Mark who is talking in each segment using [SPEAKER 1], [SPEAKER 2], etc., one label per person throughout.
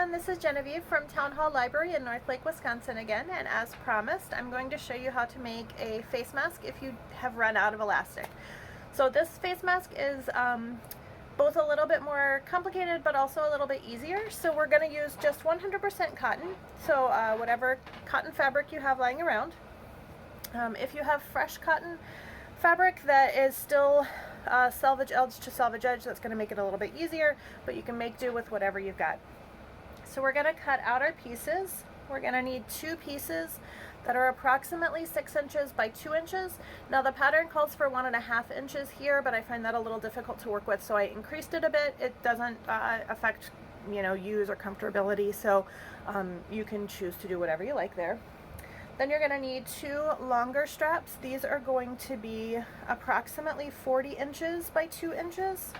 [SPEAKER 1] everyone, this is Genevieve from Town Hall Library in North Lake, Wisconsin again, and as promised, I'm going to show you how to make a face mask if you have run out of elastic. So this face mask is both a little bit more complicated but also a little bit easier. So we're going to use just 100% cotton, so whatever cotton fabric you have lying around. If you have fresh cotton fabric that is still salvage edge to salvage edge, that's going to make it a little bit easier, but you can make do with whatever you've got. So we're going to cut out our pieces. We're going to need 2 pieces that are approximately 6 inches by 2 inches. Now the pattern calls for 1.5 inches here, but I find that a little difficult to work with, so I increased it a bit. It doesn't affect, use or comfortability, so you can choose to do whatever you like there. Then you're going to need 2 longer straps. These are going to be approximately 40 inches by 2 inches.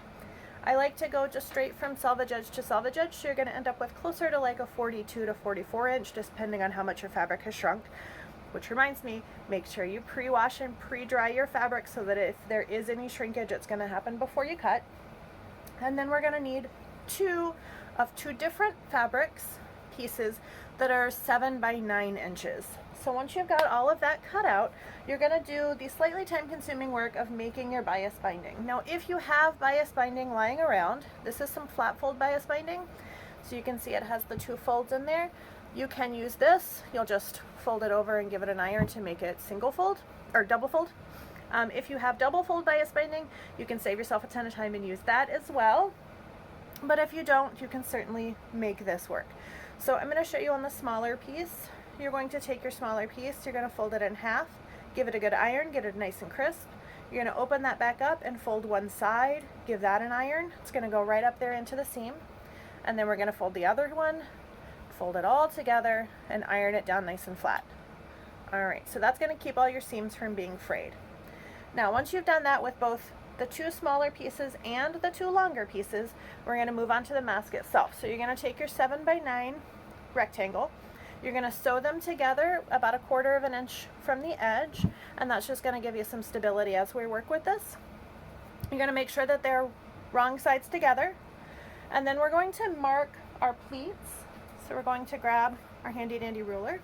[SPEAKER 1] I like to go just straight from salvage edge to salvage edge, so you're going to end up with closer to like a 42 to 44 inch, depending on how much your fabric has shrunk. Which reminds me, make sure you pre-wash and pre-dry your fabric so that if there is any shrinkage, it's going to happen before you cut. And then we're going to need 2 different fabrics pieces that are 7 by 9 inches. So once you've got all of that cut out, you're going to do the slightly time-consuming work of making your bias binding. Now if you have bias binding lying around, this is some flat fold bias binding, so you can see it has the 2 folds in there. You can use this. You'll just fold it over and give it an iron to make it single fold or double fold. If you have double fold bias binding, you can save yourself a ton of time and use that as well. But if you don't, you can certainly make this work. So I'm going to show you on the smaller piece. You're going to take your smaller piece, you're going to fold it in half, give it a good iron, get it nice and crisp. You're going to open that back up and fold one side, give that an iron. It's going to go right up there into the seam. And then we're going to fold the other one, fold it all together, and iron it down nice and flat. Alright, so that's going to keep all your seams from being frayed. Now once you've done that with both the 2 smaller pieces and the 2 longer pieces, we're going to move on to the mask itself. So you're going to take your 7 by 9 rectangle. You're going to sew them together about 1/4 inch from the edge, and that's just going to give you some stability as we work with this. You're going to make sure that they're wrong sides together, and then we're going to mark our pleats. So we're going to grab our handy dandy ruler,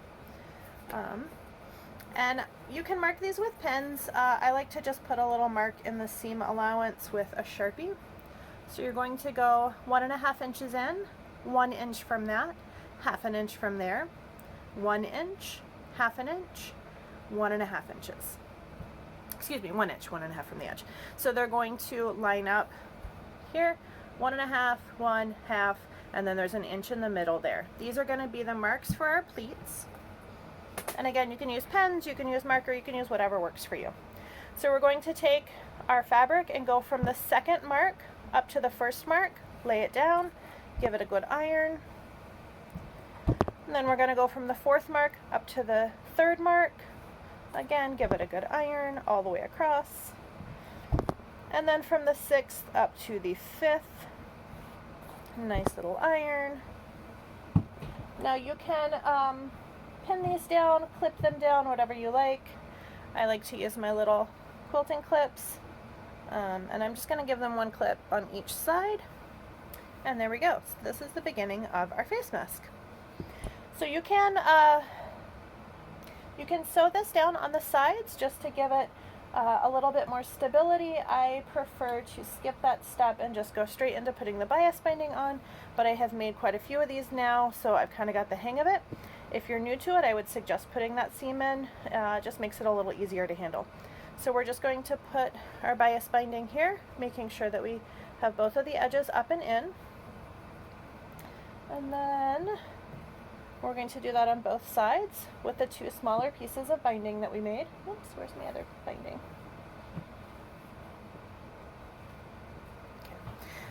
[SPEAKER 1] and you can mark these with pens. I like to just put a little mark in the seam allowance with a Sharpie. So you're going to go 1.5 inches in, 1 inch from that, 1/2 inch from there, 1 inch, 1/2 inch, 1.5 inches. Excuse me, 1 inch, 1.5 from the edge. So they're going to line up here, 1.5, 1/2, and then there's an inch in the middle there. These are going to be the marks for our pleats. And again, you can use pens, you can use marker, you can use whatever works for you. So we're going to take our fabric and go from the 2nd mark up to the 1st mark, lay it down, give it a good iron. And then we're going to go from the 4th mark up to the 3rd mark. Again, give it a good iron all the way across. And then from the 6th up to the 5th, nice little iron. Now you can pin these down, clip them down, whatever you like. I like to use my little quilting clips. And I'm just going to give them 1 clip on each side. And there we go. So this is the beginning of our face mask. So you can sew this down on the sides just to give it a little bit more stability. I prefer to skip that step and just go straight into putting the bias binding on, but I have made quite a few of these now, so I've kind of got the hang of it. If you're new to it, I would suggest putting that seam in. Just makes it a little easier to handle. So we're just going to put our bias binding here, making sure that we have both of the edges up and in. And then we're going to do that on both sides with the 2 smaller pieces of binding that we made. Oops, where's my other binding? Okay.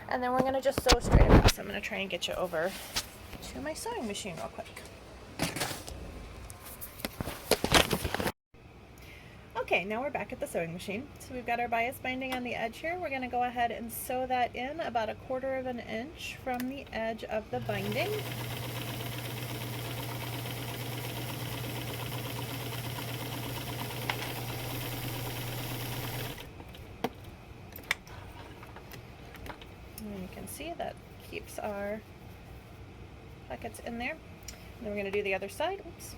[SPEAKER 1] And then we're going to just sew straight across. I'm going to try and get you over to my sewing machine real quick. Okay, now we're back at the sewing machine. So we've got our bias binding on the edge here. We're going to go ahead and sew that in about 1/4 inch from the edge of the binding. And you can see that keeps our pockets in there. And then we're going to do the other side. Oops.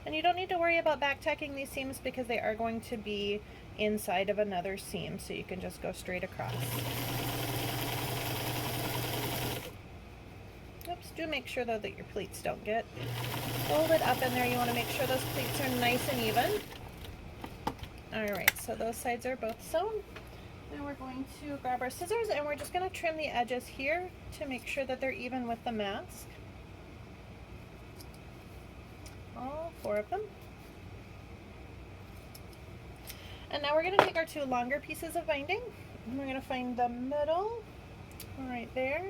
[SPEAKER 1] And you don't need to worry about back tacking these seams because they are going to be inside of another seam, so you can just go straight across. Oops, do make sure though that your pleats don't get folded up in there. You want to make sure those pleats are nice and even. Alright, so those sides are both sewn. Now we're going to grab our scissors and we're just going to trim the edges here to make sure that they're even with the mask. All 4 of them. And now we're going to take our 2 longer pieces of binding and we're going to find the middle right there,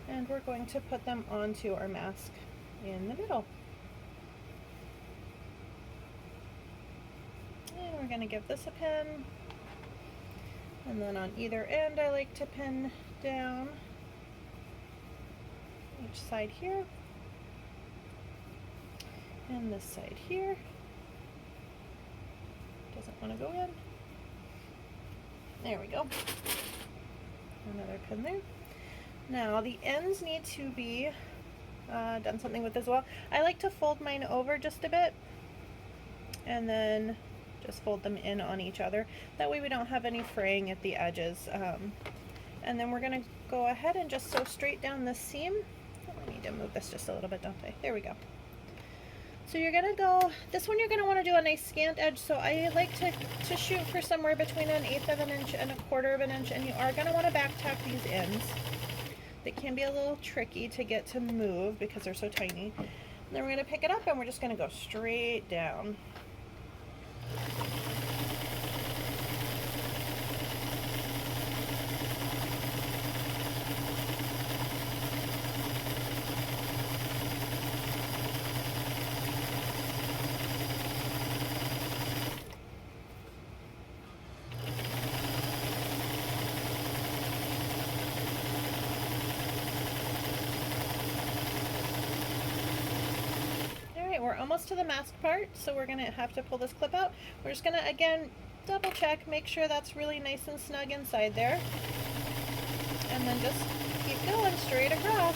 [SPEAKER 1] and we're going to put them onto our mask in the middle. And we're going to give this a pin, and then on either end I like to pin down each side here and this side here. Doesn't want to go in. There we go. Another pin there. Now the ends need to be done something with as well. I like to fold mine over just a bit and then just fold them in on each other. That way we don't have any fraying at the edges. And then we're going to go ahead and just sew straight down the seam. Oh, I need to move this just a little bit, don't I? There we go. So you're going to go, this one you're going to want to do a nice scant edge, so I like to shoot for somewhere between 1/8 of an inch and 1/4 of an inch, and you are going to want to back tack these ends. They can be a little tricky to get to move because they're so tiny. And then we're going to pick it up and we're just going to go straight down. We're almost to the mask part, so we're going to have to pull this clip out. We're just going to, again, double check, make sure that's really nice and snug inside there. And then just keep going straight across.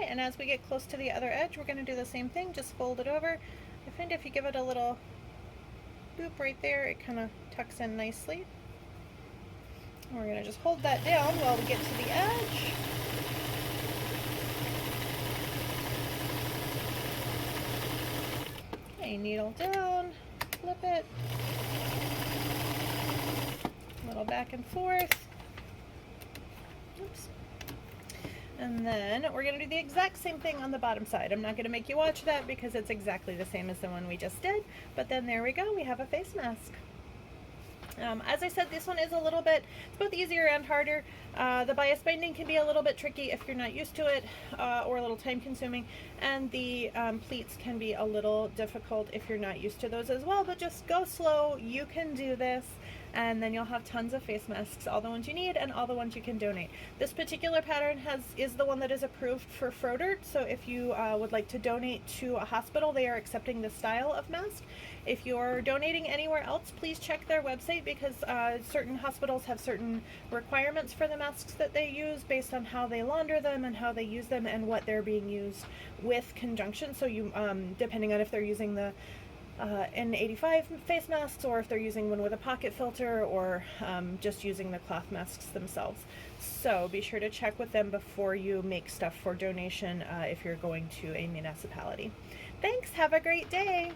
[SPEAKER 1] And as we get close to the other edge, we're going to do the same thing, just fold it over. I find if you give it a little boop right there, it kind of tucks in nicely. And we're going to just hold that down while we get to the edge. Okay, needle down, flip it, a little back and forth. Oops. And then we're going to do the exact same thing on the bottom side. I'm not going to make you watch that because it's exactly the same as the one we just did. But then there we go, we have a face mask. As I said, this one is a little bit, it's both easier and harder. The bias binding can be a little bit tricky if you're not used to it, or a little time consuming. And the pleats can be a little difficult if you're not used to those as well. But just go slow, you can do this. And then you'll have tons of face masks, all the ones you need and all the ones you can donate. This particular pattern is the one that is approved for Froedtert, so if you would like to donate to a hospital, they are accepting this style of mask. If you're donating anywhere else, please check their website because certain hospitals have certain requirements for the masks that they use based on how they launder them and how they use them and what they're being used with conjunction. So you, depending on if they're using the N85 face masks or if they're using one with a pocket filter or just using the cloth masks themselves. So be sure to check with them before you make stuff for donation if you're going to a municipality. Thanks, have a great day!